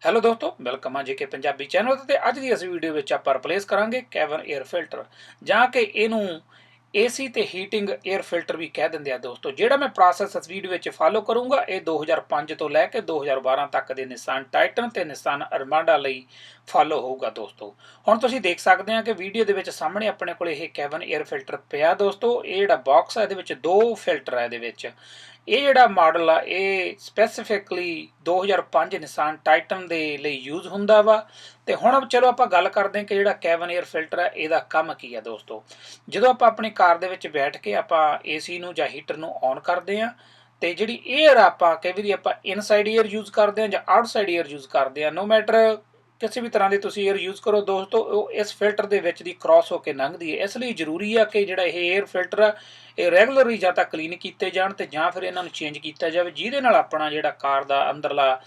Hello ਦੋਸਤੋ, welcome ਆ ਜੇ ਕੇ ਪੰਜਾਬੀ ਚੈਨਲ ਤੇ ਅੱਜ ਦੀ ਇਸ ਵੀਡੀਓ ਵਿੱਚ ਆਪਾਂ ਰਿਪਲੇਸ ਕਰਾਂਗੇ ਕੈਬਨ 에ਅਰ ਫਿਲਟਰ ਜਾਂ ਕਿ ਇਹਨੂੰ ਏਸੀ ਤੇ ਹੀਟਿੰਗ 에ਅਰ ਫਿਲਟਰ ਵੀ ਕਹਿ ਦਿੰਦੇ ਆ ਦੋਸਤੋ। ਜਿਹੜਾ ਮੈਂ ਪ੍ਰੋਸੈਸ ਇਸ ਵੀਡੀਓ ਵਿੱਚ ਫਾਲੋ ਕਰੂੰਗਾ ਇਹ 2005 ਤੋਂ ਲੈ ਕੇ 2012 ਤੱਕ ਦੇ ਨਿਸਾਨ ਟਾਈਟਨ ਤੇ ਨਿਸਾਨ ਅਰਮਾਡਾ ਲਈ ਫਾਲੋ ਹੋਊਗਾ ਦੋਸਤੋ। ਹੁਣ ਤੁਸੀਂ ਦੇਖ ਸਕਦੇ ਆ ਕਿ ਵੀਡੀਓ ਦੇ ਵਿੱਚ ਸਾਹਮਣੇ ਆਪਣੇ ਕੋਲ ਇਹ ਕੈਬਨ 에ਅਰ ਫਿਲਟਰ ਪਿਆ ਦੋਸਤੋ। ਇਹ ਜਿਹੜਾ ਬਾਕਸ ਹੈ ਇਹਦੇ ਵਿੱਚ ਦੋ ਫਿਲਟਰ ਹੈ ਇਹਦੇ ਵਿੱਚ। ਇਹ ਜਿਹੜਾ ਮਾਡਲ ਆ ਇਹ ਸਪੈਸੀਫਿਕਲੀ 2005 ਨਿਸਾਨ ਟਾਈਟਨ ਦੇ ਲਈ ਯੂਜ਼ ਹੁੰਦਾ ਵਾ। ਤੇ ਹੁਣ ਚਲੋ ਆਪਾਂ ਗੱਲ ਕਰਦੇ ਹਾਂ ਕਿ ਜਿਹੜਾ ਕੈਬਨ 에ਅਰ ਫਿਲਟਰ ਹੈ ਇਹਦਾ ਕੰਮ ਕੀ ਆ ਦੋਸਤੋ। ਜਦੋਂ ਆਪਾਂ ਆਪਣੀ ਕਾਰ ਦੇ ਵਿੱਚ ਬੈਠ ਕੇ ਆਪਾਂ ਏਸੀ ਨੂੰ ਜਾਂ ਹੀਟਰ ਨੂੰ ਔਨ ਕਰਦੇ ਹਾਂ ਤੇ ਜਿਹੜੀ 에ਅਰ ਆਪਾਂ ਕਈ ਵਾਰੀ ਆਪਾਂ ਇਨਸਾਈਡ 에ਅਰ ਯੂਜ਼ ਕਰਦੇ ਹਾਂ ਜਾਂ ਆਊਟਸਾਈਡ 에ਅਰ ਯੂਜ਼ ਕਰਦੇ ਹਾਂ, ਨੋ ਮੈਟਰ ਕਿਸੇ ਵੀ ਤਰ੍ਹਾਂ ਦੀ ਤੁਸੀਂ 에ਅਰ ਯੂਜ਼ ਕਰੋ ਦੋਸਤੋ, ਉਹ ਇਸ ਫਿਲਟਰ ਦੇ ਵਿੱਚ ਦੀ ਕ੍ਰਾਸ ਹੋ ਕੇ ਲੰਘਦੀ ਹੈ। ਇਸ ਲਈ ਜ਼ਰੂਰੀ ਆ ਕਿ ਜਿਹੜਾ ਇਹ 에ਅਰ ਫਿਲਟਰ ਆ ਇਹ ਰੈਗੂਲਰਲੀ ਜਾਂ ਤਾਂ ਕਲੀਨ ਕੀਤੇ ਜਾਣ ਤੇ ਜਾਂ ਫਿਰ ਇਹਨਾਂ ਨੂੰ ਚੇਂਜ ਕੀਤਾ ਜਾਵੇ, ਜਿਹਦੇ ਨਾਲ ਆਪਣਾ ਜਿਹੜਾ ਕਾਰ ਦਾ ਅੰਦਰਲਾ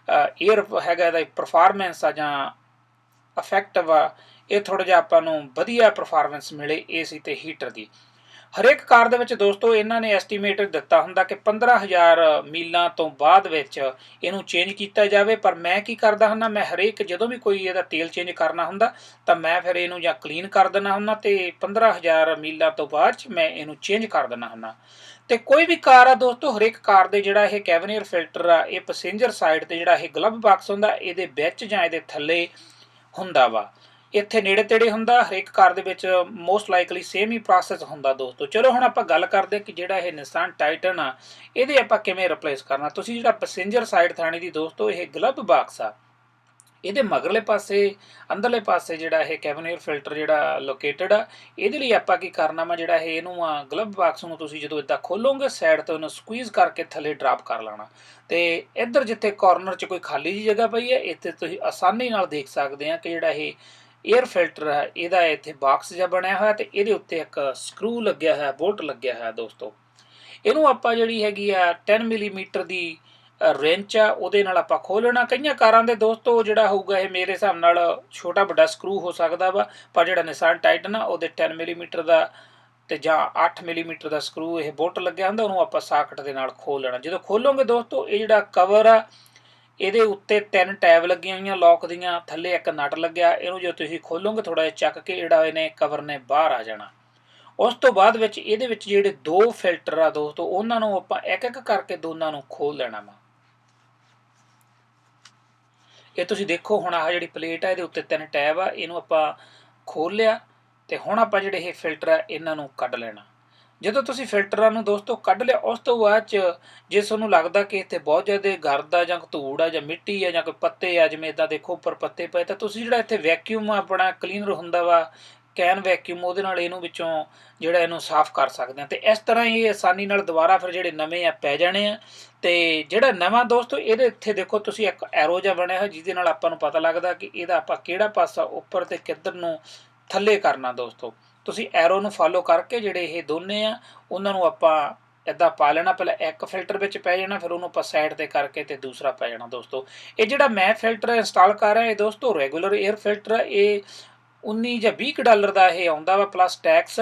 에ਅਰ ਹੈਗਾ ਇਹਦਾ ਪਰਫਾਰਮੈਂਸ ਆ ਜਾਂ ਇਫੈਕਟਿਵ ਆ ਇਹ ਥੋੜ੍ਹਾ ਜਿਹਾ ਆਪਾਂ ਨੂੰ ਵਧੀਆ ਪਰਫਾਰਮੈਂਸ ਮਿਲੇ ਏਸੀ ਤੇ ਹੀਟਰ ਦੀ। ਹਰੇਕ ਕਾਰ ਦੇ ਵਿੱਚ ਦੋਸਤੋ ਇਹਨਾਂ ਨੇ ਐਸਟੀਮੇਟ ਦਿੱਤਾ ਹੁੰਦਾ ਕਿ 15,000 ਮੀਲਾਂ ਤੋਂ ਬਾਅਦ ਵਿੱਚ ਇਹਨੂੰ ਚੇਂਜ ਕੀਤਾ ਜਾਵੇ। ਪਰ ਮੈਂ ਕੀ ਕਰਦਾ ਹੁੰਦਾ, ਮੈਂ ਹਰੇਕ ਜਦੋਂ ਵੀ ਕੋਈ ਇਹਦਾ ਤੇਲ ਚੇਂਜ ਕਰਨਾ ਹੁੰਦਾ ਤਾਂ ਮੈਂ ਫਿਰ ਇਹਨੂੰ ਜਾਂ ਕਲੀਨ ਕਰ ਦਿੰਦਾ ਹੁੰਦਾ ਤੇ 15,000 ਮੀਲਾਂ ਤੋਂ ਬਾਅਦ 'ਚ ਮੈਂ ਇਹਨੂੰ ਚੇਂਜ ਕਰ ਦਿੰਦਾ ਹੁੰਦਾ। ਤੇ ਕੋਈ ਵੀ ਕਾਰ ਆ ਦੋਸਤੋ, ਹਰੇਕ ਕਾਰ ਦੇ ਜਿਹੜਾ ਇਹ ਕੈਬਨ 에ਅਰ ਫਿਲਟਰ ਆ ਇਹ ਪੈਸੇਂਜਰ ਸਾਈਡ ਤੇ ਜਿਹੜਾ ਇਹ ਗਲਵ ਬਾਕਸ ਹੁੰਦਾ ਇਹਦੇ ਵਿੱਚ ਜਾਂ ਇਹਦੇ ਥੱਲੇ ਹੁੰਦਾ ਵਾ। ਇੱਥੇ ਨੇੜੇ ਤੇੜੇ ਹੁੰਦਾ, ਹਰੇਕ ਕਾਰ ਦੇ ਵਿੱਚ ਮੋਸਟ ਲਾਈਕਲੀ ਸੇਮ ਹੀ ਪ੍ਰੋਸੈਸ ਹੁੰਦਾ ਦੋਸਤੋ। ਚਲੋ ਹੁਣ ਆਪਾਂ ਗੱਲ ਕਰਦੇ ਕਿ ਜਿਹੜਾ ਇਹ ਨਿਸਾਨ ਟਾਈਟਨ ਆ ਇਹਦੇ ਆਪਾਂ ਕਿਵੇਂ ਰਿਪਲੇਸ ਕਰਨਾ। ਤੁਸੀਂ ਜਿਹੜਾ ਪੈਸੇਂਜਰ ਸਾਈਡ ਥਾਣੀ ਦੀ ਦੋਸਤੋ ਇਹ ਗਲਵ ਬਾਕਸ ਆ ਇਹਦੇ ਮਗਰਲੇ ਪਾਸੇ ਅੰਦਰਲੇ ਪਾਸੇ ਜਿਹੜਾ ਇਹ ਕੈਬਨ 에ਅਰ ਫਿਲਟਰ ਜਿਹੜਾ ਲੋਕੇਟਡ ਆ, ਇਹਦੇ ਲਈ ਆਪਾਂ ਕੀ ਕਰਨਾ ਵਾ, ਜਿਹੜਾ ਇਹ ਇਹਨੂੰ ਆ ਗਲਵ ਬਾਕਸ ਨੂੰ ਤੁਸੀਂ ਜਦੋਂ ਇਦਾਂ ਖੋਲੋਗੇ ਸਾਈਡ ਤੋਂ ਇਹਨੂੰ ਸਕੁਈਜ਼ ਕਰਕੇ ਥੱਲੇ ਡਰਾਪ ਕਰ ਲੈਣਾ ਤੇ ਇੱਧਰ ਜਿੱਥੇ ਕਾਰਨਰ 'ਚ ਕੋਈ ਖਾਲੀ ਜਿਹੀ ਜਗ੍ਹਾ ਪਈ ਹੈ ਇੱਥੇ ਤੁਸੀਂ ਆਸਾਨੀ ਨਾਲ ਦੇਖ ਸਕਦੇ ਆ ਕਿ ਜਿਹੜਾ ਇਹ 에ਅਰ ਫਿਲਟਰ ਹੈ ਇਹਦਾ ਇੱਥੇ ਬਾਕਸ ਜਿਹਾ ਬਣਿਆ ਹੋਇਆ ਤੇ ਇਹਦੇ ਉੱਤੇ ਇੱਕ ਸਕਰੂ ਲੱਗਿਆ ਹੋਇਆ, ਬੋਲਟ ਲੱਗਿਆ ਹੋਇਆ ਦੋਸਤੋ। ਇਹਨੂੰ ਆਪਾਂ ਜਿਹੜੀ ਹੈਗੀ ਆ 10 ਮਿਲੀਮੀਟਰ ਦੀ ਰੇਂਚ ਆ ਉਹਦੇ ਨਾਲ ਆਪਾਂ ਖੋਲ੍ਹਣਾ। ਕਈਆਂ ਕਾਰਾਂ ਦੇ ਦੋਸਤੋ ਜਿਹੜਾ ਹੋਊਗਾ ਇਹ ਮੇਰੇ ਹਿਸਾਬ ਨਾਲ ਛੋਟਾ ਵੱਡਾ ਸਕਰੂ ਹੋ ਸਕਦਾ ਵਾ, ਪਰ ਜਿਹੜਾ ਨਿਸਾਨ ਟਾਈਟਨ ਆ ਉਹਦੇ 10 ਮਿਲੀਮੀਟਰ ਦਾ ਤੇ ਜਾਂ 8 ਮਿਲੀਮੀਟਰ ਦਾ ਸਕਰੂ ਇਹ ਬੋਲਟ ਲੱਗਿਆ ਹੁੰਦਾ, ਉਹਨੂੰ ਆਪਾਂ ਸਾਕਟ ਦੇ ਨਾਲ ਖੋਲ ਲੈਣਾ। ਜਦੋਂ ਖੋਲੋਗੇ ਦੋਸਤੋ ਇਹ ਜਿਹੜਾ ਕਵਰ ਆ ਇਹਦੇ ਉੱਤੇ 3 ਟੈਬ ਲੱਗੀਆਂ ਹੋਈਆਂ ਲੋਕ ਦੀਆਂ, ਥੱਲੇ ਇੱਕ ਨਟ ਲੱਗਿਆ। ਇਹਨੂੰ ਜਦੋਂ ਤੁਸੀਂ ਖੋਲੋਗੇ ਥੋੜਾ ਜਿਹਾ ਚੱਕ ਕੇ ਜਿਹੜਾ ਇਹਨੇ ਕਵਰ ਨੇ ਬਾਹਰ ਆ ਜਾਣਾ। ਉਸ ਤੋਂ ਬਾਅਦ ਵਿੱਚ ਇਹਦੇ ਵਿੱਚ ਜਿਹੜੇ ਦੋ ਫਿਲਟਰ ਆ ਦੋਸਤੋ ਉਹਨਾਂ ਨੂੰ ਆਪਾਂ ਇੱਕ ਇੱਕ ਕਰਕੇ ਦੋਨਾਂ ਨੂੰ ਖੋਲ ਲੈਣਾ ਵਾ। ਇਹ ਤੁਸੀਂ ਦੇਖੋ ਹੁਣ ਆਹ ਜਿਹੜੀ ਪਲੇਟ ਆ ਇਹਦੇ ਉੱਤੇ 3 ਟੈਬ ਆ, ਇਹਨੂੰ ਆਪਾਂ ਖੋਲ ਲਿਆ ਤੇ ਹੁਣ ਆਪਾਂ ਜਿਹੜੇ ਇਹ ਫਿਲਟਰ ਆ ਇਹਨਾਂ ਨੂੰ ਕੱਢ ਲੈਣਾ। ਜਦੋਂ ਤੁਸੀਂ ਫਿਲਟਰਾਂ ਨੂੰ ਦੋਸਤੋ ਕੱਢ ਲਿਆ ਉਸ ਤੋਂ ਬਾਅਦ 'ਚ ਜੇ ਤੁਹਾਨੂੰ ਲੱਗਦਾ ਕਿ ਇੱਥੇ ਬਹੁਤ ਜ਼ਿਆਦਾ ਗਰਦ ਆ ਜਾਂ ਧੂੜ ਆ ਜਾਂ ਮਿੱਟੀ ਆ ਜਾਂ ਕੋਈ ਪੱਤੇ ਆ, ਜਿਵੇਂ ਇੱਦਾਂ ਦੇਖੋ ਉੱਪਰ ਪੱਤੇ ਪਏ, ਤਾਂ ਤੁਸੀਂ ਜਿਹੜਾ ਇੱਥੇ ਵੈਕਿਊਮ ਆਪਣਾ ਕਲੀਨਰ ਹੁੰਦਾ ਵਾ ਕੈਨ ਵੈਕਿਊਮ, ਉਹਦੇ ਨਾਲ ਇਹਨੂੰ ਵਿੱਚੋਂ ਜਿਹੜਾ ਇਹਨੂੰ ਸਾਫ਼ ਕਰ ਸਕਦੇ ਹਾਂ ਤੇ ਇਸ ਤਰ੍ਹਾਂ ਇਹ ਆਸਾਨੀ ਨਾਲ ਦੁਬਾਰਾ ਫਿਰ ਜਿਹੜੇ ਨਵੇਂ ਆ ਪੈ ਜਾਣੇ ਆ। ਤੇ ਜਿਹੜਾ ਨਵਾਂ ਦੋਸਤੋ ਇਹਦੇ ਇੱਥੇ ਦੇਖੋ ਤੁਸੀਂ ਇੱਕ ਐਰੋ ਜਿਹਾ ਬਣਿਆ ਹੋਇਆ ਜਿਹਦੇ ਨਾਲ ਆਪਾਂ ਨੂੰ ਪਤਾ ਲੱਗਦਾ ਕਿ ਇਹਦਾ ਆਪਾਂ ਕਿਹੜਾ ਪਾਸਾ ਉੱਪਰ ਤੇ ਕਿੱਧਰ ਨੂੰ ਥੱਲੇ ਕਰਨਾ ਦੋਸਤੋ। ਤੁਸੀਂ ਐਰੋ ਨੂੰ ਫਾਲੋ ਕਰਕੇ ਜਿਹੜੇ ਇਹ ਦੋਨੇ ਆ ਉਹਨਾਂ ਨੂੰ ਆਪਾਂ ਇੱਦਾਂ ਪਾ ਲੈਣਾ। ਪਹਿਲਾਂ ਇੱਕ ਫਿਲਟਰ ਵਿੱਚ ਪੈ ਜਾਣਾ, ਫਿਰ ਉਹਨੂੰ ਆਪਾਂ ਸਾਈਡ ਤੇ ਕਰਕੇ ਤੇ ਦੂਸਰਾ ਪੈ ਜਾਣਾ ਦੋਸਤੋ। ਇਹ ਜਿਹੜਾ ਮੈਂ ਫਿਲਟਰ ਇੰਸਟਾਲ ਕਰ ਰਿਹਾ ਇਹ ਦੋਸਤੋ ਰੈਗੂਲਰ 에ਅਰ ਫਿਲਟਰ ਆ। ਇਹ 19 ਜਾਂ 20 ਡਾਲਰ ਦਾ ਇਹ ਆਉਂਦਾ ਵਾ ਪਲੱਸ ਟੈਕਸ।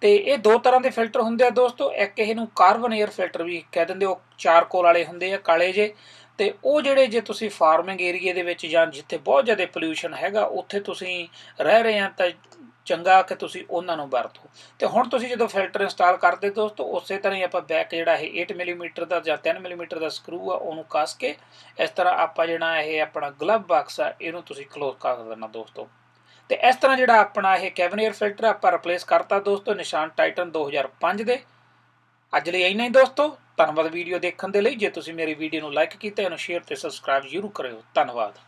ਤੇ ਇਹ ਦੋ ਤਰ੍ਹਾਂ ਦੇ ਫਿਲਟਰ ਹੁੰਦੇ ਆ ਦੋਸਤੋ, ਇੱਕ ਇਹਨੂੰ ਕਾਰਬਨ 에ਅਰ ਫਿਲਟਰ ਵੀ ਕਹਿ ਦਿੰਦੇ, ਉਹ ਚਾਰਕੋਲ ਵਾਲੇ ਹੁੰਦੇ ਆ ਕਾਲੇ ਜੇ। ਤੇ ਉਹ ਜਿਹੜੇ ਜੇ ਤੁਸੀਂ ਫਾਰਮਿੰਗ ਏਰੀਏ ਦੇ ਵਿੱਚ ਜਾਂ ਜਿੱਥੇ ਬਹੁਤ ਜ਼ਿਆਦਾ ਪੋਲਿਊਸ਼ਨ ਹੈਗਾ ਉੱਥੇ ਤੁਸੀਂ ਰਹਿ ਰਹੇ ਆ ਤਾਂ ਚੰਗਾ ਕਿ ਤੁਸੀਂ ਉਹਨਾਂ ਨੂੰ ਵਰਤੋ। ਤੇ ਹੁਣ ਤੁਸੀਂ ਜਦੋਂ ਫਿਲਟਰ ਇੰਸਟਾਲ ਕਰਦੇ ਦੋਸਤੋ ਉਸੇ ਤਰ੍ਹਾਂ ਹੀ ਆਪਾਂ ਬੈਕ ਜਿਹੜਾ ਇਹ 8 ਮਿਲੀਮੀਟਰ ਦਾ ਜਾਂ 10 ਮਿਲੀਮੀਟਰ ਦਾ ਸਕਰੂ ਆ ਉਹਨੂੰ ਕੱਸ ਕੇ ਇਸ ਤਰ੍ਹਾਂ ਆਪਾਂ ਜਿਹੜਾ ਇਹ ਆਪਣਾ ਗਲਵ ਬਾਕਸ ਆ ਇਹਨੂੰ ਤੁਸੀਂ ਕਲੋਜ਼ ਕਰ ਦੇਣਾ ਦੋਸਤੋ। ਤੇ ਇਸ ਤਰ੍ਹਾਂ ਜਿਹੜਾ ਆਪਣਾ ਇਹ ਕੈਬਨ 에ਅਰ ਫਿਲਟਰ ਆਪਾਂ ਰਿਪਲੇਸ ਕਰਤਾ ਦੋਸਤੋ ਨਿਸਾਨ ਟਾਈਟਨ 2005 ਦੇ। ਅੱਜ ਲਈ ਇੰਨਾ ਹੀ ਦੋਸਤੋ, ਧੰਨਵਾਦ ਵੀਡੀਓ ਦੇਖਣ ਦੇ ਲਈ। ਜੇ ਤੁਸੀਂ ਮੇਰੀ ਵੀਡੀਓ ਨੂੰ ਲਾਈਕ ਕੀਤਾ ਇਹਨੂੰ ਸ਼ੇਅਰ ਤੇ ਸਬਸਕ੍ਰਾਈਬ ਜ਼ਰੂਰ ਕਰਿਓ। ਧੰਨਵਾਦ।